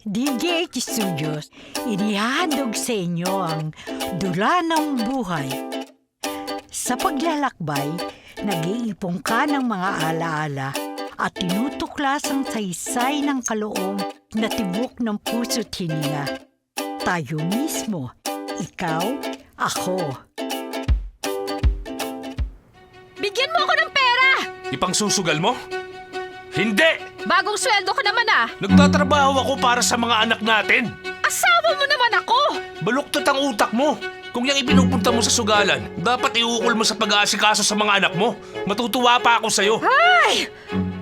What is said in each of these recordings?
DDH Studios, inihandog sa inyo ang Dula ng Buhay. Sa paglalakbay, nag-iipon ka ng mga alaala at tinutuklas ang saysay ng kaloob na tibok ng puso't hininga. Tayo mismo, ikaw, ako. Bigyan mo ako ng pera! Ipangsusugal mo? Hindi! Bagong sweldo ko naman ah! Nagtatrabaho ako para sa mga anak natin. Asawa mo naman ako! Baluktot ang utak mo. Kung yung ipinupunta mo sa sugalan, dapat iukol mo sa pag-aasikaso sa mga anak mo. Matutuwa pa ako sa'yo. Ay!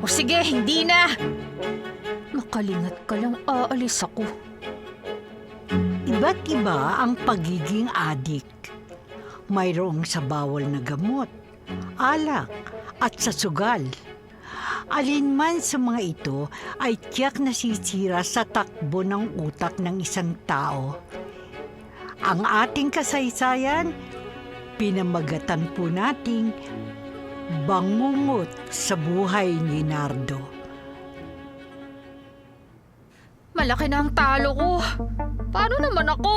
O sige, hindi na. Makalingat ka lang, aalis ako. Iba't iba ang pagiging adik. Mayroong sa bawal na gamot, alak, at sa sugal. Alinman sa mga ito ay tiyak nasisira sa takbo ng utak ng isang tao. Ang ating kasaysayan, pinamagatan po nating Bangungot sa Buhay ni Nardo. Malaki na ang talo ko. Paano naman ako?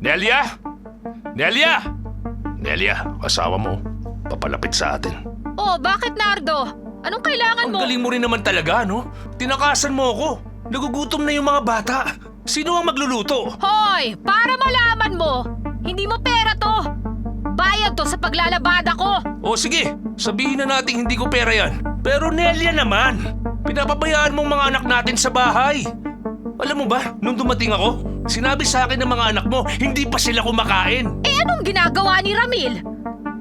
Nelia! Nelia! Nelia, asawa mo. Papalapit sa atin. Oh, bakit Nardo? Anong kailangan Ang mo? galing mo rin naman talaga, no? Tinakasan mo ako. Nagugutom na yung mga bata. Sino ang magluluto? Hoy! Para malaman mo, hindi mo pera to. Bayad to sa paglalabada ko. O sige, sabihin na natin hindi ko pera yan. Pero Nelia naman, pinapabayaan mong mga anak natin sa bahay. Alam mo ba, nung dumating ako, sinabi sa akin ng mga anak mo, hindi pa sila kumakain. Eh anong ginagawa ni Ramil?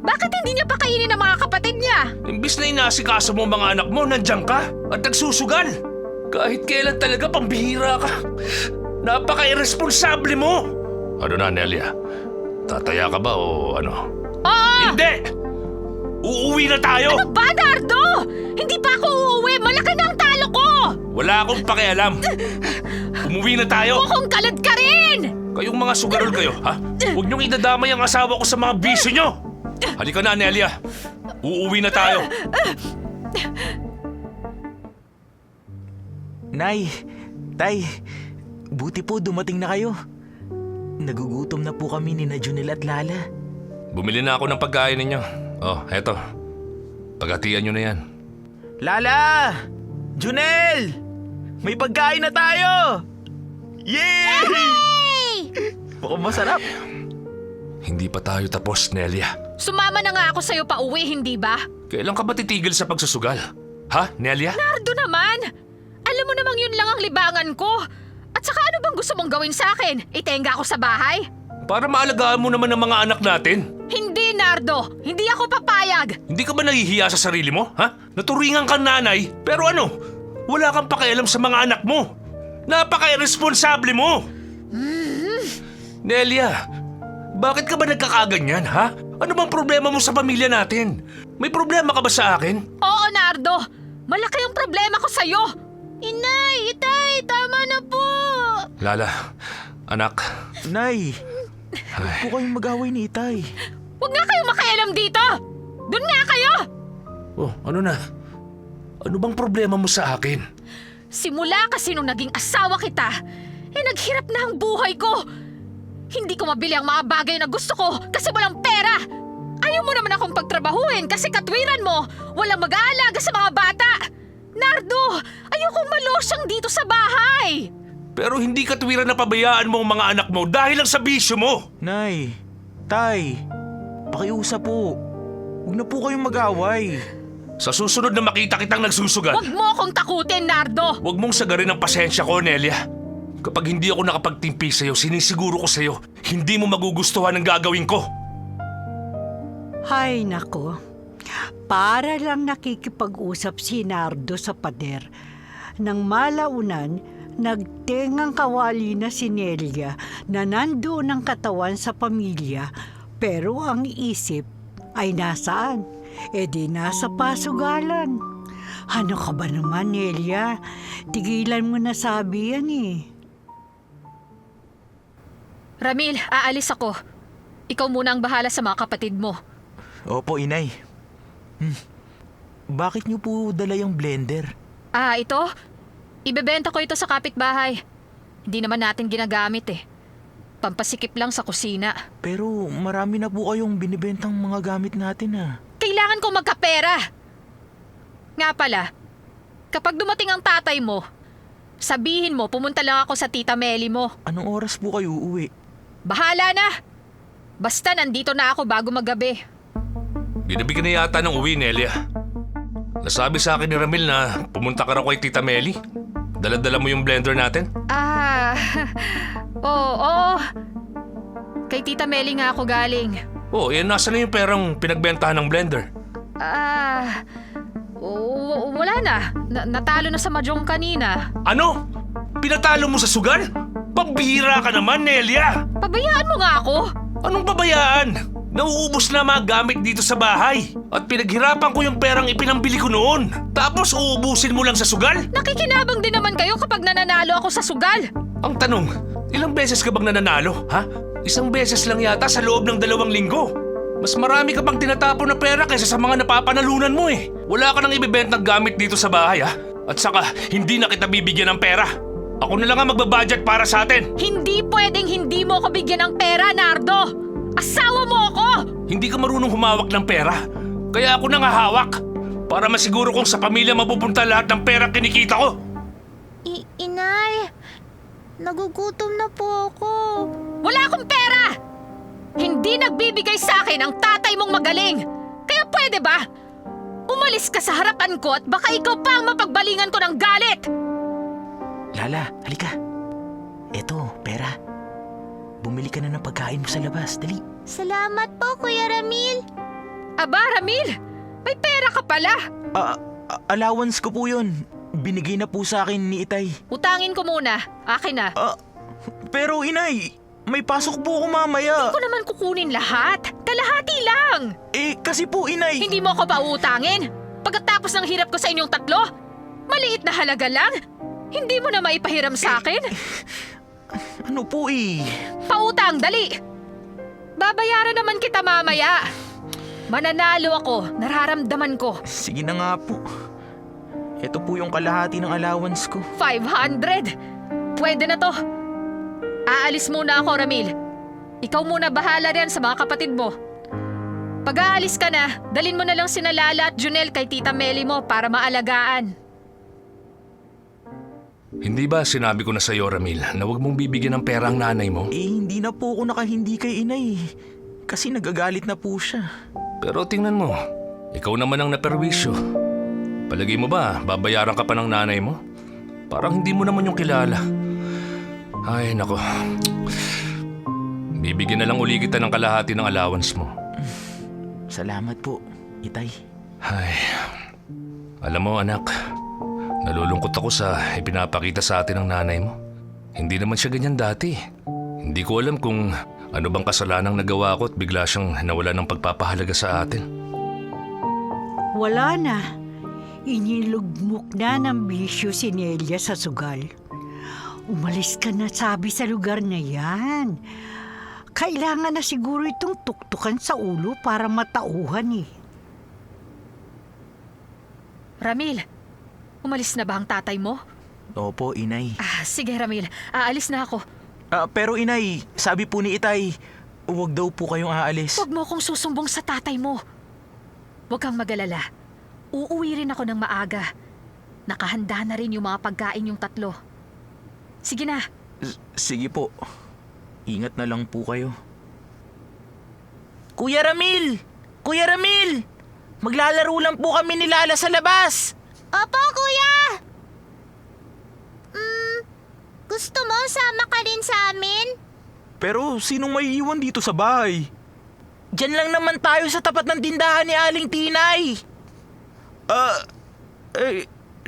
Bakit hindi niya pakainin ang mga kapatid niya? Imbis na inasikaso mo mga anak mo, nandiyan ka at nagsusugal. Kahit kailan talaga pambihira ka. Napaka-irresponsable mo. Ano na, Nelia? Tataya ka ba o ano? Oo! Hindi! Uuwi na tayo! Ano ba, Nardo? Hindi pa ako uuwi. Malaki na ang talo ko. Wala akong pakialam. Umuwi na tayo. Mukhang kalad ka rin. Kayong mga sugarol kayo, ha? Huwag niyong idadamay ang asawa ko sa mga bisyo niyo. Halika na, Nelia. Uuwi na tayo. Nay, Tay, buti po dumating na kayo. Nagugutom na po kami ni Junel at Lala. Bumili na ako ng pagkain ninyo. Oh, eto. Paghatian niyo na yan. Lala! Junel! May pagkain na tayo! Yay! Mukhang masarap. Hindi pa tayo tapos, Nelia. Sumama na nga ako sa'yo pa uwi, hindi ba? Kailan ka ba titigil sa pagsusugal? Ha, Nelia? Nardo naman! Alam mo namang yun lang ang libangan ko. At saka ano bang gusto mong gawin sa akin? Itenga ako sa bahay? Para maalagaan mo naman ang mga anak natin. Hindi, Nardo! Hindi ako papayag! Hindi ka ba nahihiya sa sarili mo, ha? Naturingan kang nanay, pero ano? Wala kang pakialam sa mga anak mo. Napaka-irresponsable mo! Nelia, bakit ka ba nagkakaganyan, ha? Ano bang problema mo sa pamilya natin? May problema ka ba sa akin? Oo, Nardo! Malaki ang problema ko sa'yo! Inay! Itay! Tama na po! Lala, anak. Nay, huwag po kayong mag-away ni Itay. Huwag nga kayong makialam dito! Doon nga kayo! Oh, ano na? Ano bang problema mo sa akin? Simula kasi nung naging asawa kita, naghirap na ang buhay ko. Hindi ko mabili ang mga bagay na gusto ko kasi walang pera. Ayaw mo naman akong pagtrabahuin kasi katwiran mo, walang mag-aalaga sa mga bata. Nardo, ayokong malosyang dito sa bahay. Pero hindi katwiran na pabayaan mo ang mga anak mo dahil lang sa bisyo mo. Nay, Tay, pakiusap po. Huwag na po kayong mag-away. Sa susunod na makita kitang nagsusugal, Huwag mo akong takutin, Nardo. huwag mong sagarin ang pasensya ko, Nelia. Kapag hindi ako nakapagtimpi sa'yo, sinisiguro ko sa'yo, hindi mo magugustuhan ang gagawin ko. Hay nako, para lang nakikipag-usap si Nardo sa pader. Nang malaunan, nagtengang kawali na si Nelia na nandoon ang katawan sa pamilya, pero ang isip ay nasaan? E di nasa pasugalan. Ano ka ba naman, Nelia? Tigilan mo na sabi yan eh. Ramil, aalis ako. Ikaw muna ang bahala sa mga kapatid mo. Opo, Inay. Bakit niyo po dala yung blender? Ito? Ibebenta ko ito sa kapitbahay. Hindi naman natin ginagamit eh. Pampasikip lang sa kusina. Pero marami na po kayong binibentang mga gamit natin ah. Kailangan kong magkapera. Nga pala, kapag dumating ang tatay mo, sabihin mo pumunta lang ako sa tita Meli mo. Anong oras po kayo uuwi? Bahala na! Basta nandito na ako bago maggabi. Ginabi ka na yata ng uwi, Nelia. Nasabi sa akin ni Ramil na pumunta ka raw kay Tita Meli. Dala-dala mo yung blender natin? Oo. Kay tita Meli nga ako galing. Oh, nasa na yung perang pinagbentahan ng blender? Wala na. Natalo na sa mahjong kanina. Ano? Pinatalo mo sa sugal? Pambihira ka naman, Nelia! Pabayaan mo nga ako. Anong pabayaan? Nauubos na mga gamit dito sa bahay. At pinaghirapan ko yung perang ipinambili ko noon. Tapos uubusin mo lang sa sugal? Nakikinabang din naman kayo kapag nananalo ako sa sugal. Ang tanong, ilang beses ka bang nananalo, ha? Isang beses lang yata sa loob ng 2 linggo. Mas marami ka bang tinatapon na pera kaysa sa mga napapanalunan mo eh. Wala ka nang ibibentang gamit dito sa bahay, ha? At saka, hindi na kita bibigyan ng pera. Ako na lang ang magbabudget para sa atin. Hindi pwedeng hindi mo ako bigyan ng pera, Nardo. Asawa mo ako! Hindi ka marunong humawak ng pera. Kaya ako nang hahawak. Para masiguro kong sa pamilya mapupunta lahat ng pera kinikita ko. Inay, nagugutom na po ako. Wala akong pera! Hindi nagbibigay sa akin ang tatay mong magaling. Kaya pwede ba? Umalis ka sa harapan ko at baka ikaw pa ang mapagbalingan ko ng galit. Lala, halika. Eto, pera. Bumili ka na ng pagkain mo sa labas, dali. Salamat po, Kuya Ramil. Aba, Ramil, may pera ka pala. Allowance ko po yun. Binigay na po sa akin ni Itay. Utangin ko muna. Akin na. Pero inay, may pasok po ako mamaya. Hindi ko naman kukunin lahat. Kalahati lang. Kasi po inay. Hindi mo ako pautangin. Pagkatapos ng hirap ko sa inyong tatlo, maliit na halaga lang. Hindi mo na maipahiram sa akin. Ano po Pautang, dali. Babayaran naman kita mamaya. Mananalo ako, nararamdaman ko. Sige na nga po. Ito po yung kalahati ng allowance ko. 500. Pwede na to. Aalis muna ako, Ramil. Ikaw muna bahala riyan sa mga kapatid mo. Pag aalis ka na, dalin mo na lang sina Lala at Junel kay Tita Meli mo para maalagaan. Hindi ba sinabi ko na sa'yo, Ramil, na huwag mong bibigyan ng pera ang nanay mo? Hindi na po ako nakahindi kay inay. Kasi nagagalit na po siya. Pero tingnan mo, ikaw naman ang naperwisyo. Palagay mo ba, babayaran ka pa ng nanay mo? Parang hindi mo naman yung kilala. Ay, nako. Bibigyan na lang uli kita ng kalahati ng allowance mo. Salamat po, Itay. Ay, alam mo anak, nalulungkot ako sa ipinapakita sa atin ng nanay mo. Hindi naman siya ganyan dati. Hindi ko alam kung ano bang kasalanang nagawa ko at bigla siyang nawala ng pagpapahalaga sa atin. Wala na. Inilugmok na ng bisyo si Nelia sa sugal. Umalis ka na sabi sa lugar na yan. Kailangan na siguro itong tuktukan sa ulo para matauhan eh. Ramil, umalis na ba ang tatay mo? Opo, inay. Sige Ramil, aalis na ako. Pero inay, sabi po ni Itay, huwag daw po kayong aalis. Huwag mo akong susumbong sa tatay mo. Huwag kang mag-alala. Uuwi rin ako ng maaga. Nakahanda na rin yung mga pagkain yung tatlo. Sige na. Sige po. Ingat na lang po kayo. Kuya Ramil! Kuya Ramil! Maglalaro lang po kami ni Lala sa labas! Opo, Kuya! Gusto mo sama ka rin sa amin? Pero sinong may iwan dito sa bahay? Diyan lang naman tayo sa tapat ng tindahan ni Aling Tinay.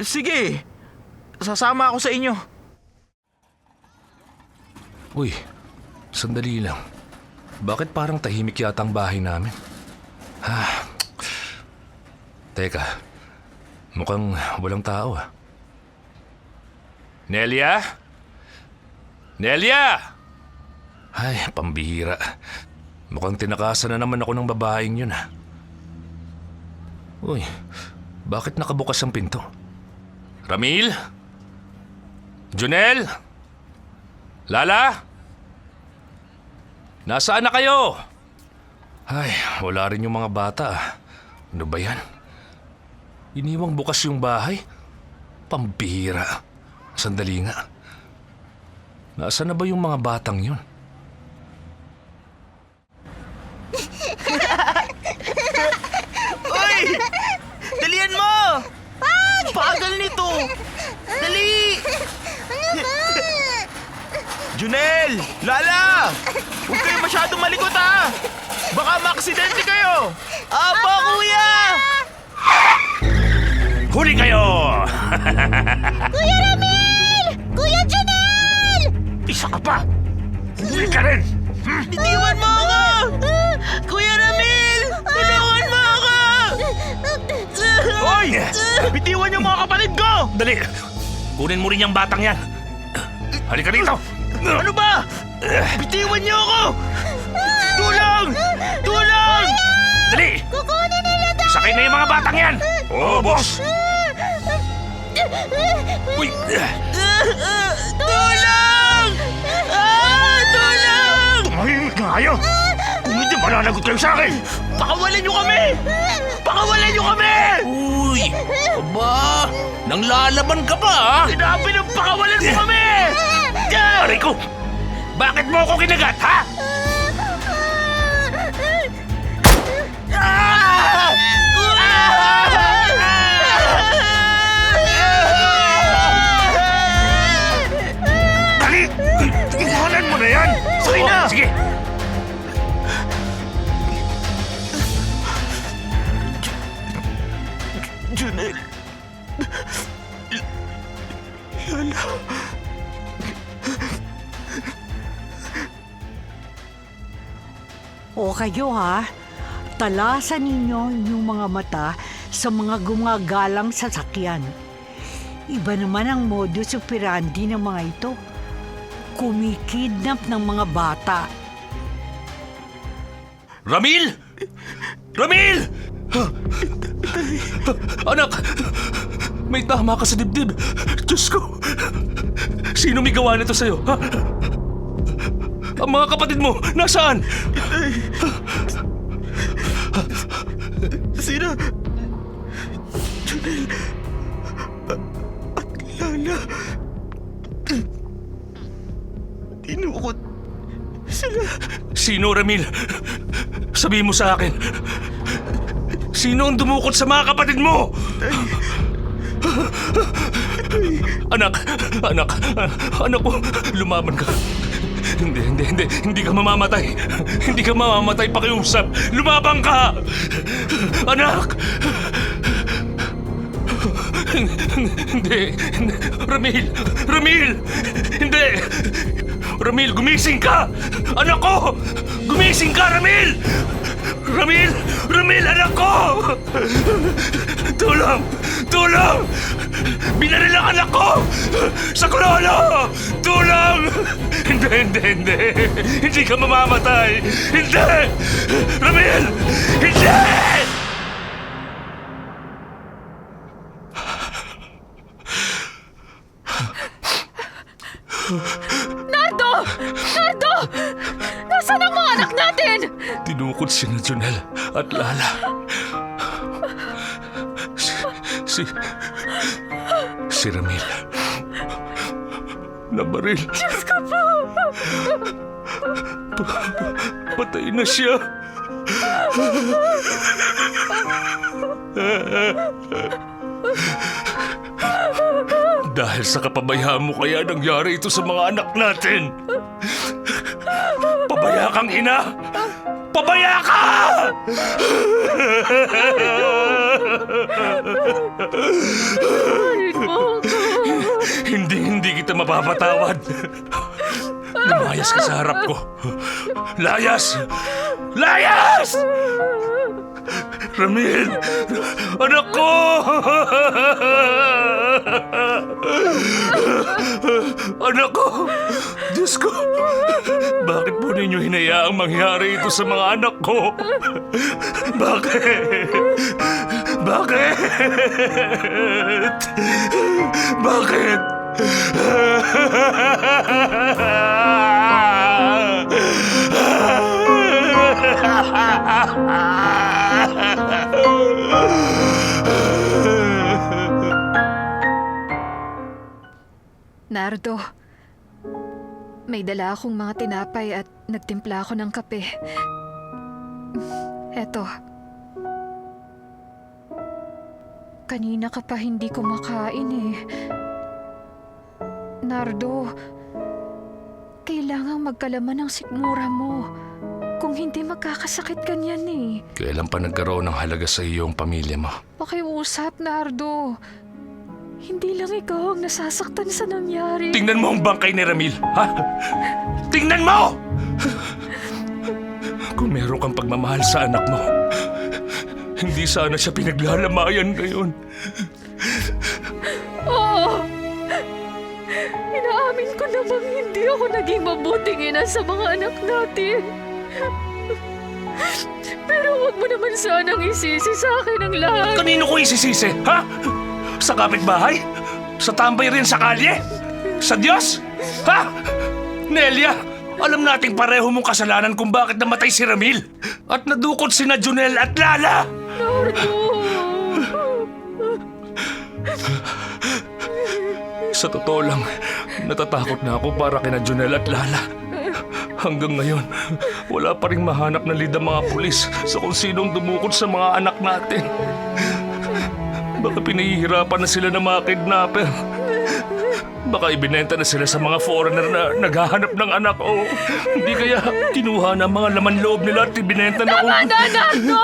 Sige. Sasama ako sa inyo. Uy, sandali lang. Bakit parang tahimik yata ang bahay namin? Teka, mukhang walang tao ah. Nelia? Nelia! Ay, pambihira. Mukhang tinakasan na naman ako ng babaeng yun ah. Uy, bakit nakabukas ang pinto? Ramil? Junel? Lala? Nasaan na kayo? Ay, wala rin yung mga bata. Ano ba yan? Iniwang bukas yung bahay? Pambihira. Sandali nga. Nasaan na ba yung mga batang yun? Uy! Dalian mo! Pagal nito! Dali! Junel! Lala! Huwag kayo masyadong malikot ha! Baka maaksidente kayo! Apo, kuya! Huli kayo! Kuya Ramil! Kuya Junel! Isa ka pa! Huli ka rin! Bitiwan mo ako! Kuya Ramil! Tulungan mo ako! Hoy! Bitiwan yung mga kapatid ko! Dali! Kunin mo rin yung batang yan! Halika rito! Ano ba? Bitiwan niyo ako! Tulong! Tulong! Dali! Kukunin nila daw! Sakay na yung mga batang yan! Oo, boss! Uy! Tulong! Tulong! Tumahimik nga kayo! Kung hindi mananagot kayo sa akin! Pakawalan niyo kami! Pakawalan niyo kami! Uy! Aba! Nang lalaban ka pa, ha? Sinabi ng pakawalan mo kami! Aray ko! Bakit mo ako kinagat, ha? Dali! Iwanan mo na yan! Sakay na! Sige! Junel. O kayo ha, talasan ninyo yung mga mata sa mga gumagalang sasakyan. Iba naman ang modus operandi ng mga ito. Kumikidnap ng mga bata. Ramil! Ramil! Anak! May tama ka sa dibdib. Diyos ko! Sino may gawa nito sa'yo, ha? Ang mga kapatid mo, nasaan? Sino? Junel. At Lala. Tinukot sila. Sino, Ramil? Sabihin mo sa akin. Sino ang dumukot sa mga kapatid mo? Anak ko, lumaban ka. Hindi ka mamamatay. Hindi ka mamamatay, pakiusap. Lumabang ka! Anak! Hindi. Ramil! Hindi! Ramil, gumising ka! Anak ko! Gumising ka, Ramil! Ramil, anak ko! Tulong! Binaril ang anak ko! Sa Corona! Tulong! Hindi! Hindi ka mamamatay! Hindi! Ramil! Hindi! Nardo! Nasaan ang mga anak natin? Tinukod si Junel at Lala. Si Ramil. Nabaril. Diyos ko po! Patay na siya. Dahil sa kapabayaan mo kaya nangyari ito sa mga anak natin. Pabaya kang ina! Pabaya ka! Hindi kita mapapatawad. Lumayas ka sa harap ko. Layas! Ramil! Anak ko! Anak ko! Diyos ko! Bakit po ninyo hinayaang mangyari ito sa mga anak ko? Bakit? Bakit? Nardo, may dala akong mga tinapay at nagtimpla ako ng kape. Eto. Kanina ka pa hindi kumakain eh. Nardo, kailangang magkalaman ng sikmura mo. Kung hindi magkakasakit ka niyan eh. Kailan pa nagkaroon ng halaga sa iyo ang pamilya mo? Pakiusap, Nardo. Hindi lang ikaw ang nasasaktan sa nangyari. Tingnan mo ang bangkay ni Ramil, ha? Tingnan mo! Kung meron kang pagmamahal sa anak mo, hindi sana siya pinaglalamayan ngayon. Oo! Inaamin ko namang hindi ako naging mabuting ina sa mga anak natin. Pero huwag mo naman sanang isisi sa akin ang lahat. Kanino ko isisisi, ha? Sa kapitbahay? Sa tambay rin sa kalye? Sa Diyos? Ha? Nelia, alam nating pareho mong kasalanan kung bakit namatay si Ramil. At nadukot sina Junel at Lala. Nardo! Sa totoo lang, natatakot na ako para kina Junel at Lala. Hanggang ngayon, wala pa rin mahanap na lead ang mga pulis sa kung sinong dumukot sa mga anak natin. Baka pinahihirapan na sila ng mga kidnapper. Baka ibinenta na sila sa mga foreigner na naghahanap ng anak o hindi kaya kinuha na mga laman loob nila at ibinenta na Tama na, Nardo!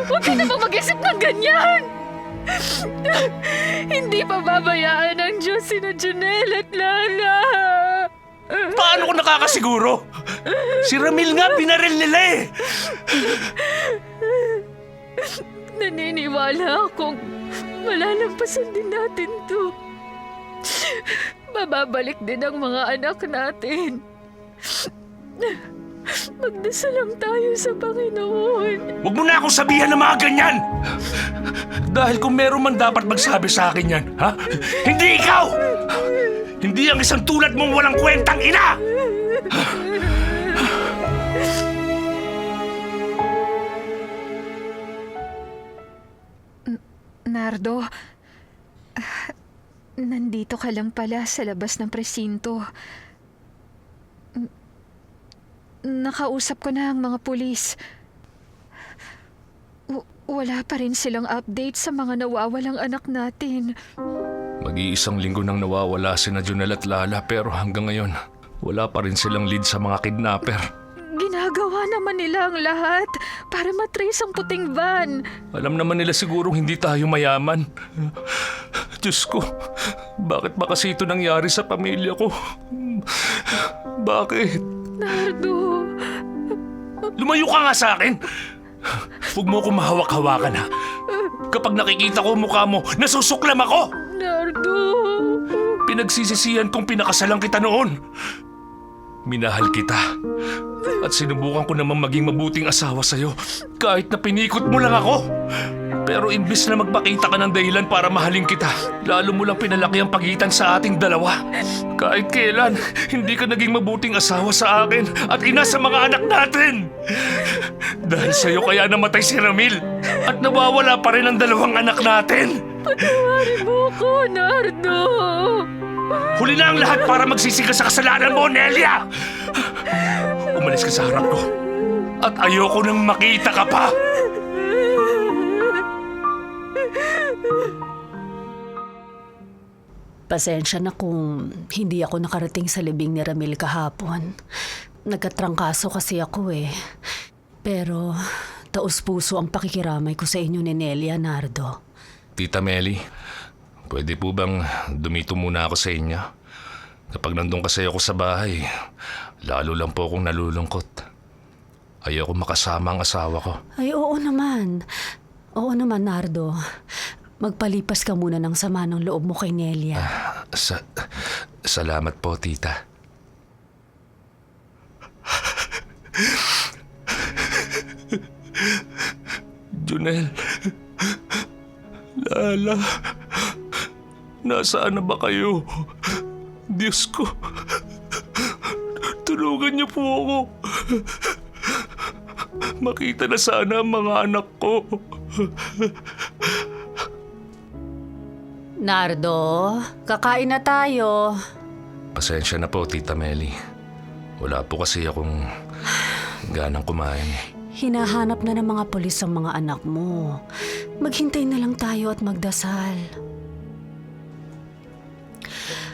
Huwag ka na ba mag-isip ng ganyan? Hindi pa babayaan ng Diyos sina Junel at Lala. Paano ko nakakasiguro? Si Ramil nga binaril nila eh! Naniniwala akong malalampasan din natin to. Mababalik din ang mga anak natin. Magdasal lang tayo sa Panginoon. Huwag mo na akong sabihan ng mga ganyan! Dahil kung meron man dapat magsabi sa akin yan, ha? Hindi ikaw! Hindi ang isang tulad mong walang kwentang ina! Nardo, nandito ka lang pala sa labas ng presinto. Nakausap ko na ang mga pulis. Wala pa rin silang update sa mga nawawalang anak natin. Mag-iisang linggo nang nawawala sina Junel at Lala pero hanggang ngayon, wala pa rin silang lead sa mga kidnapper. Ginagawa naman nila ang lahat para matrace ang puting van. Alam naman nila sigurong hindi tayo mayaman. Diyos ko, bakit ba kasi ito nangyari sa pamilya ko? Bakit? Nardo, Lumayo ka nga sa akin! Huwag mo akong mahawak-hawakan ha. Kapag nakikita ko ang mukha mo, nasusuklam ako! Nardo. Pinagsisisihan kong pinakasalan kita noon. Minahal kita. At sinubukan ko namang maging mabuting asawa sa'yo kahit na pinikot mo lang ako. Pero imbis na magpakita ka ng dahilan para mahalin kita, lalo mo lang pinalaki ang pagitan sa ating dalawa. Kahit kailan, hindi ka naging mabuting asawa sa akin at ina sa mga anak natin. Dahil sa'yo kaya namatay si Ramil at nawawala pa rin ang dalawang anak natin. Patawarin mo ko, Nardo. Huli na ang lahat para magsisi ka sa kasalanan mo, Nelia! Umalis ka sa harap ko at ayoko nang makita ka pa. Pasensya na kung hindi ako nakarating sa libing ni Ramil kahapon. Nagkatrangkaso kasi ako eh. Pero taos-puso ang pakikiramay ko sa inyo ni Nelia, Nardo. Tita Meli, pwede po bang dumito muna ako sa inyo? Kapag nandun kasi ako sa bahay, lalo lang po akong nalulungkot. Ayoko makasama ang asawa ko. Ay, oo naman. Oo naman, Nardo. Magpalipas ka muna ng sama ng loob mo kay Nelia. Salamat po, tita. Junel, Lala, Nasaan na ba kayo? Diyos ko. Tulungan niyo po ako. Makita na sana ang mga anak ko. Nardo, kakain na tayo. Pasensya na po, Tita Meli. Wala po kasi akong ganang kumain. Hinahanap na ng mga pulis ang mga anak mo. Maghintay na lang tayo at magdasal.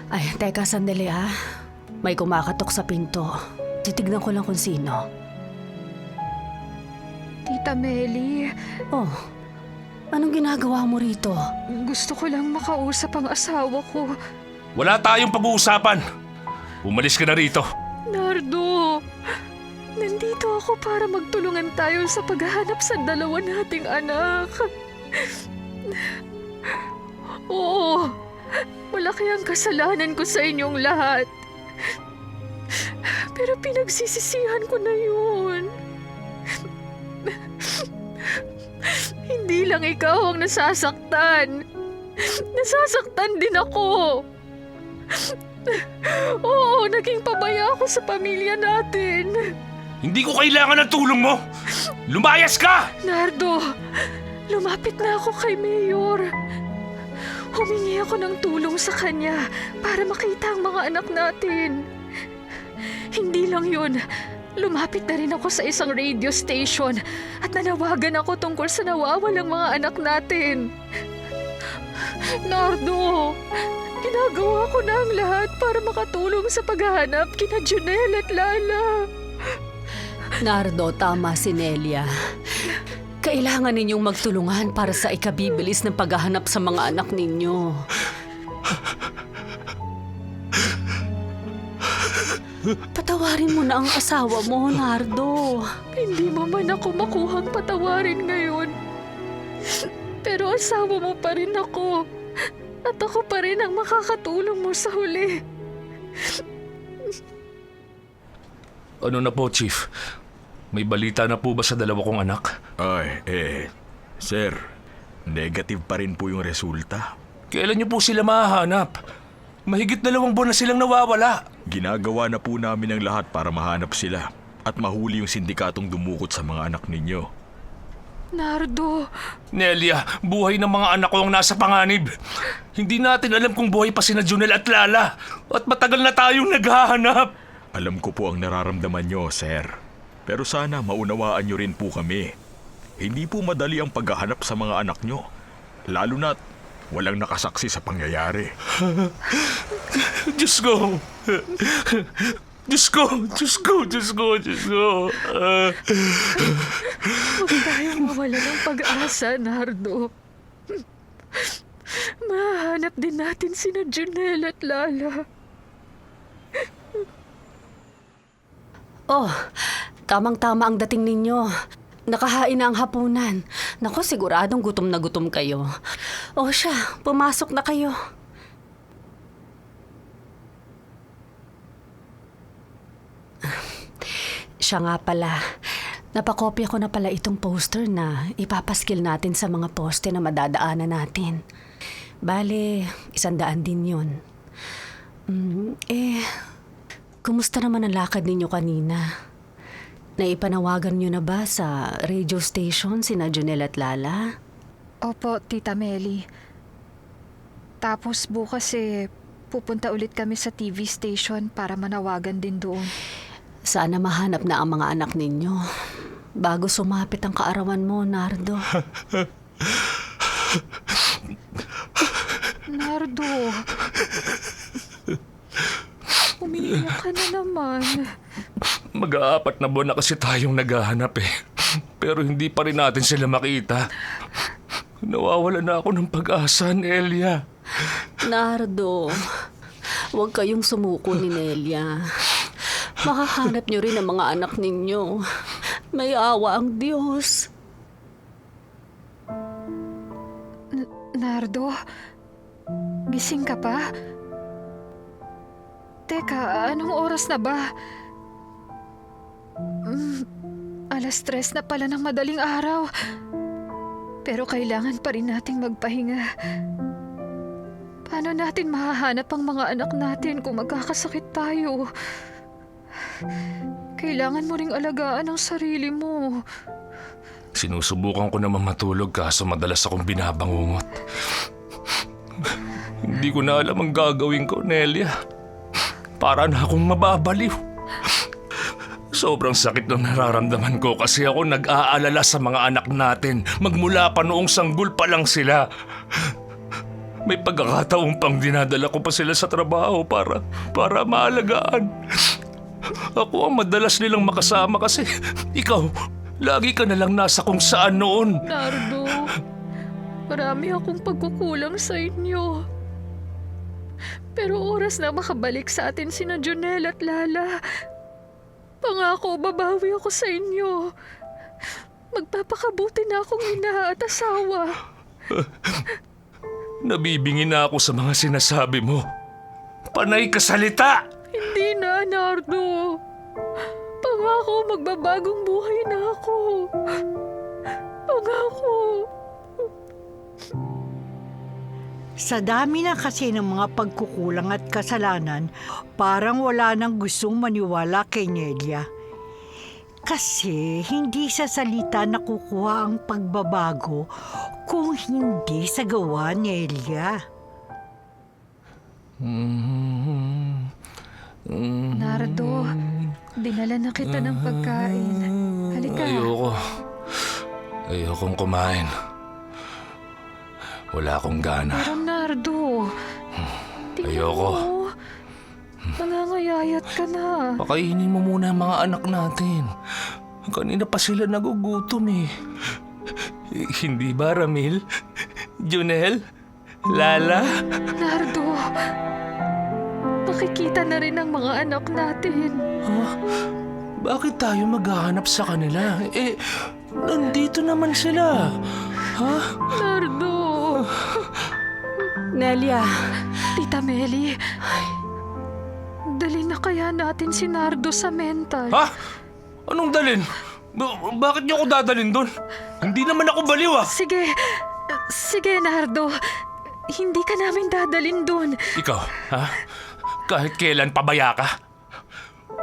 Ay, teka, sandali ah. May kumakatok sa pinto. Titignan ko lang kung sino. Tita Meli, Oh, anong ginagawa mo rito? gusto ko lang makausap ang asawa ko. Wala tayong pag-uusapan. Umalis ka na rito. Nardo, nandito ako para magtulungan tayo sa paghahanap sa dalawa nating anak. Oo, malaki ang kasalanan ko sa inyong lahat. Pero pinagsisisihan ko na yun. Hindi lang ikaw ang nasasaktan. Nasasaktan din ako. Oo, naging pabaya ako sa pamilya natin. Hindi ko kailangan ng tulong mo. Lumayas ka! Nardo, lumapit na ako kay Mayor. Humingi ako ng tulong sa kanya para makita ang mga anak natin. Hindi lang yun. Lumapit na rin ako sa isang radio station at nanawagan ako tungkol sa nawawalang mga anak natin. Nardo, ginagawa ko na ang lahat para makatulong sa paghahanap kina Junel at Lala. Nardo, tama si Nelia. Kailangan ninyong magtulungan para sa ikabibilis ng paghahanap sa mga anak ninyo. Patawarin mo na ang asawa mo, Nardo. Hindi mo man ako makuhang patawarin ngayon. Pero asawa mo pa rin ako. At ako pa rin ang makakatulong mo sa huli. Ano na po, Chief? May balita na po ba sa dalawa kong anak? Sir, negative pa rin po yung resulta. Kailan niyo po sila mahahanap? Mahigit 2 buwan na silang nawawala. Ginagawa na po namin ang lahat para mahanap sila at mahuli yung sindikatong dumukot sa mga anak ninyo. Nardo, Nelia, buhay ng mga anak ko ang nasa panganib. Hindi natin alam kung buhay pa sina Junel at Lala. At matagal na tayong naghahanap. Alam ko po ang nararamdaman nyo, sir. Pero sana maunawaan nyo rin po kami. Hindi po madali ang paghahanap sa mga anak nyo. Lalo na't walang nakasaksi sa pangyayari. Diyos ko! Diyos ko! Diyos ko! Diyos ko! Diyos ko! huwag tayong mawala ng pag-asa, Nardo. Mahanap din natin sina Junel at Lala. Oh, tamang-tama ang dating ninyo. Nakahain na ang hapunan. Naku, siguradong gutom na gutom kayo. O siya, pumasok na kayo. Siya nga pala, napakopya ko na pala itong poster na ipapaskil natin sa mga poste na madadaanan natin. Bale, 100 din yun. Kumusta naman ang lakad ninyo kanina? Naipanawagan nyo na ba sa radio station sina Junel at Lala? Opo, Tita Meli. Tapos bukas pupunta ulit kami sa TV station para manawagan din doon. Sana mahanap na ang mga anak ninyo bago sumapit ang kaarawan mo, Nardo. Nardo, umiiyak ka na naman. Mag-4 na buwan na kasi tayong naghahanap eh. Pero hindi pa rin natin sila makita. Nawawala na ako ng pag-asa, Nelia. Nardo, huwag kayong sumuko ni Nelia. Makahanap niyo rin ang mga anak ninyo. May awa ang Diyos. Nardo, gising ka pa? Teka, anong oras na ba? 3:00 na pala ng madaling araw. Pero kailangan pa rin nating magpahinga. Paano natin mahahanap ang mga anak natin kung magkakasakit tayo? Kailangan mo ring alagaan ang sarili mo. Sinusubukan ko naman matulog kaso madalas akong binabangungot. Hindi ko na alam ang gagawin ko, Nelia. Para na akong mababaliw. Sobrang sakit ng nararamdaman ko kasi ako nag-aalala sa mga anak natin magmula pa noong sanggol pa lang sila. May pagkakataong pang dinadala ko pa sila sa trabaho para maalagaan. Ako ang madalas nilang makasama kasi ikaw, lagi ka na lang nasa kung saan noon. Nardo, marami akong pagkukulang sa inyo. Pero oras na makabalik sa atin sina Junel at Lala. Pangako, babawi ako sa inyo. Magpapakabuti na akong ina at asawa. Nabibingi na ako sa mga sinasabi mo. Panay ka salita! Hindi na, Nardo. Pangako, magbabagong buhay na ako. Pangako. Sa dami na kasi ng mga pagkukulang at kasalanan, parang wala nang gustong maniwala kay Nelia. Kasi hindi sa salita nakukuha ang pagbabago kung hindi sa gawa, Nelia. Nardo, dinala na kita ng pagkain. Halika. Ayokong kumain. Wala akong gana. Pero Nardo, tingnan Ayoko. mo. Nangangayayat ka na. Pakainin mo muna ang mga anak natin. Kanina pa sila nagugutom eh. Hindi ba, Ramil? Junel? Lala? Nardo, makikita na rin ang mga anak natin. Bakit tayo maghahanap sa kanila? Nandito naman sila. Ha? Nardo. Nelia, Tita Meli, dali na kaya natin si Nardo sa mental? Ha? Anong dalin? Bakit niyo ako dadalhin doon? Hindi naman ako baliw ah. Sige Nardo. Hindi ka namin dadalhin doon. Ikaw, ha? Kahit kailan pabaya ka?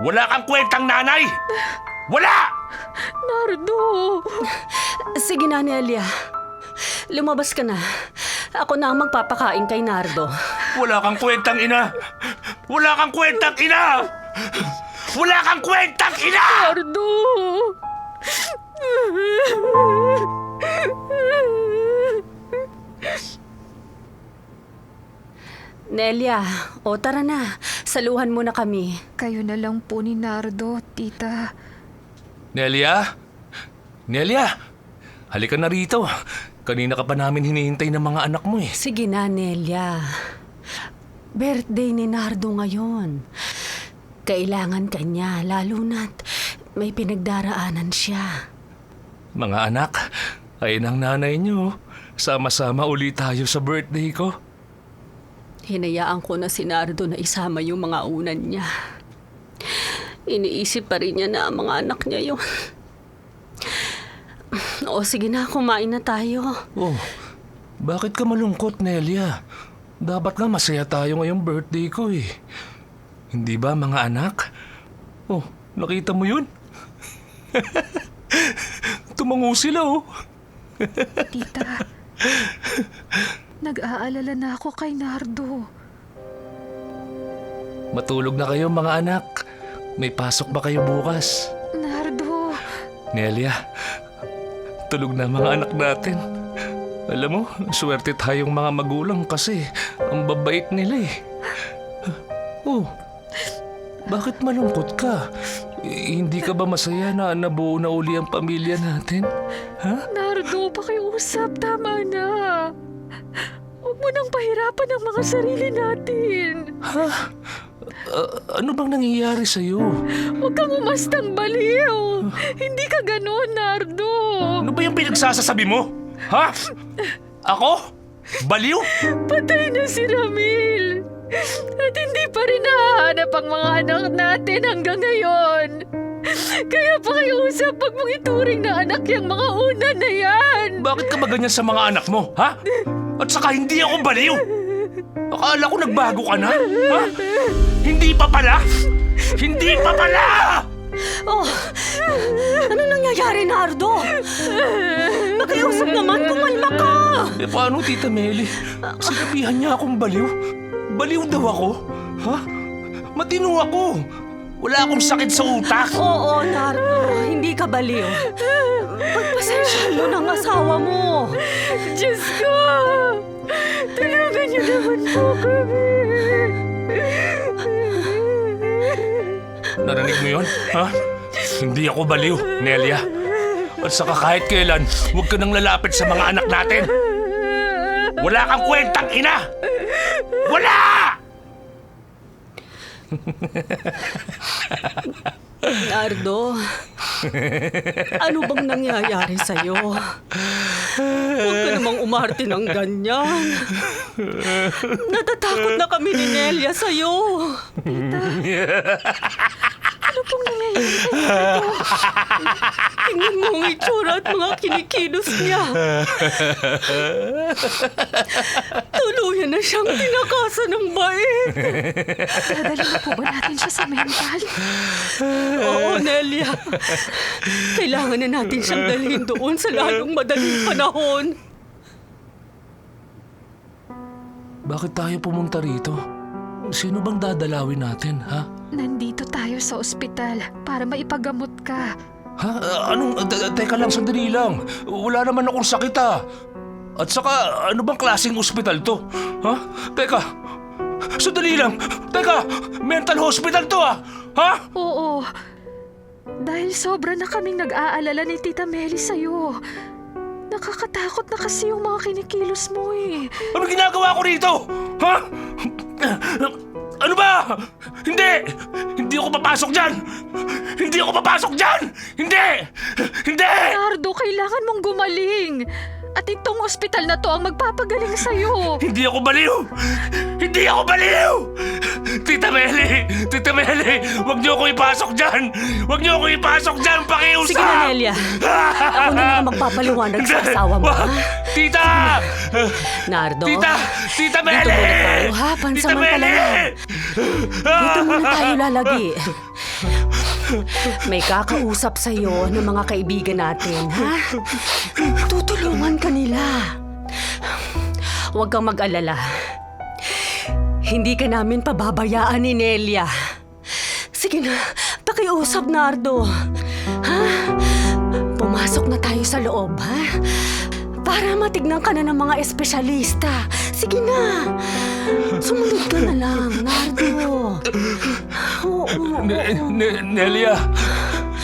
Wala kang kwentang nanay! Wala! Nardo! sige na, Nelia. Lumabas ka na. Ako na ang magpapakain kay Nardo. Wala kang kwentang ina! Wala kang kwentang ina! Wala kang kwentang ina! Nardo! Nelia, o tara na. Saluhan mo na kami. Kayo na lang po ni Nardo, tita. Nelia? Nelia! Halika na rito. Kanina ka pa namin hinihintay ng mga anak mo eh. Sige na, Nelia. Birthday ni Nardo ngayon. Kailangan kanya, lalo na't may pinagdaraanan siya. Mga anak, ayun ang nanay niyo. Sama-sama ulit tayo sa birthday ko. Hinayaan ko na si Nardo na isama yung mga unan niya. Iniisip pa rin niya na ang mga anak niya yun. O sige na, kumain na tayo. Oh, bakit ka malungkot, Nelia? Dapat nga masaya tayo ngayong birthday ko eh. Hindi ba mga anak? Oh, nakita mo yun? Tumango sila oh. Tita, nag-aalala na ako kay Nardo. Matulog na kayo mga anak. May pasok ba kayo bukas? Nardo! Nelia, tulog na mga anak natin. Alam mo, swerte tayong mga magulang kasi ang babait nila eh. Oh, bakit malungkot ka? Hindi ka ba masaya na nabuo na uli ang pamilya natin? Ha? Nardo, pakiusap. Tama na. Huwag mo nang pahirapan ang mga sarili natin. Ha? Ano bang nangyayari sa'yo? Huwag kang umastang baliw. Hindi ka gano'n, Nardo. Ano ba yung pinagsasasabi mo? Ha? Ako? Baliw? Patay na si Ramil. At hindi pa rin nahahanap ang mga anak natin hanggang ngayon. Kaya pakiusap, pag mong ituring na anak yung mga una na yan. Bakit ka ba ganyan sa mga anak mo? Ha? At saka hindi ako baliw. Akala ko nagbago ka na? Ha? Hindi pa pala? Hindi pa pala! Oh, ano nangyayari, Nardo? Nakiusap naman, kumalma ka! Eh paano, Tita Meli? Sinabihan niya akong baliw. Baliw daw ako? Ha? Matino ako. Wala akong sakit sa utak. Oo, Nardo, hindi ka baliw. Pagpasensyahan mo ng asawa mo. Diyos ko! Tulungan niyo naman po kami! Narinig mo yun? Ha? Hindi ako baliw, Nelia. At saka kahit kailan, huwag ka nang lalapit sa mga anak natin. Wala kang kwentang ina! Wala! Nardo, ano bang nangyayari sa'yo? Huwag ka namang umarte ng ganyan. Natatakot na kami ni Nelia sa'yo. Ano pong nangyayari sa'yo? Tingnan mo ang itsura at mga kinikilos niya. Tuluyan na siyang tinakasan ng bait. Dadalhin na po ba natin siya sa mental? Oo, Nelia. Kailangan na natin siyang dalhin doon sa lalong madaling panahon. Bakit tayo pumunta rito? Sino bang dadalawin natin, ha? Nandito tayo sa ospital para maipagamot ka. Ha? Teka lang, sandali lang. Wala naman akong sakit, ha? At saka, ano bang klaseng ospital to? Ha? Teka, sandali lang. Teka, mental hospital to, ha? Ha? Oo. Dahil sobra na kaming nag-aalala ni Tita Meli sa'yo. Nakakatakot na kasi yung mga kinikilos mo eh. Ano ginagawa ko rito? Ha? Ano ba? Hindi! Hindi ako papasok dyan! Hindi ako papasok dyan! Hindi! Hindi! Nardo, kailangan mong gumaling. At itong ospital na to ang magpapagaling sa'yo. Hindi ako baliw! Hindi ako baliw! Tita Meli! Tita Meli! Huwag niyo ako ipasok dyan! Huwag niyo ako ipasok dyan! Pakiusap! Sige na, Nelia. Ako na nga magpapaliwanag sa asawa mo, ha? Tita! Nardo, Tita! Tita Meli! dito muna tayo, ha? Pansamantala lang. Dito muna tayo lalagi. May kakausap sa'yo ng mga kaibigan natin, ha? Tutulungan ka nila. Huwag kang mag-alala. Hindi ka namin pababayaan ni Nelia. Sige na, pakiusap, Nardo. Ha? Pumasok na tayo sa loob, ha? Para matignan ka na ng mga espesyalista. Sige na. Sumunod ka na lang, Nardo. Oo. Nelia,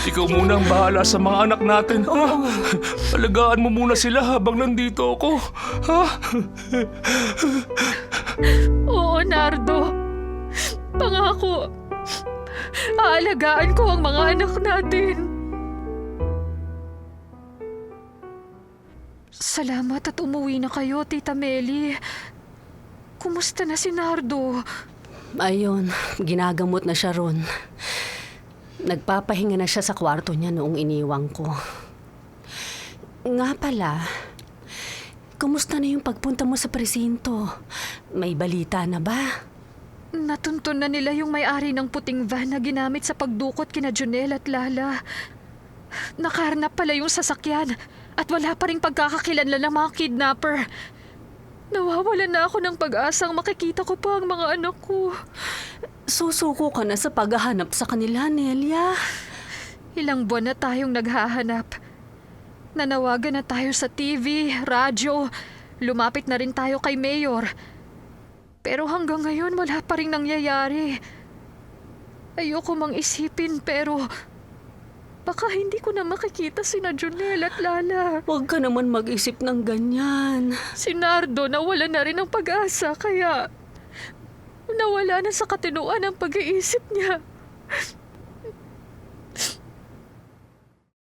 ikaw muna ang bahala sa mga anak natin. Ha? Alagaan mo muna sila habang nandito ako. Ha? Oo, Nardo. Pangako, aalagaan ko ang mga anak natin. Salamat at umuwi na kayo, Tita Meli. Kumusta na si Nardo? Ayun, ginagamot na siya ron. Nagpapahinga na siya sa kwarto niya noong iniwang ko. Nga pala, kumusta na yung pagpunta mo sa presinto? May balita na ba? Natuntun na nila yung may-ari ng puting van na ginamit sa pagdukot kina Junel at Lala. Nakaharnap pala yung sasakyan at wala pa ring pagkakakilanlan ng mga kidnapper. Nawawalan na ako ng pag-asang makikita ko pa ang mga anak ko. Susuko ka na sa paghahanap sa kanila, Nelia. Ilang buwan na tayong naghahanap. Nanawagan na tayo sa TV, radyo. Lumapit na rin tayo kay Mayor. Pero hanggang ngayon wala pa rin nangyayari. Ayoko mang isipin pero baka hindi ko na makikita sina Junel at Lala. Huwag ka naman mag-isip ng ganyan. Si Nardo nawala na rin ng pag-asa kaya nawala na sa katinuan ang pag-iisip niya.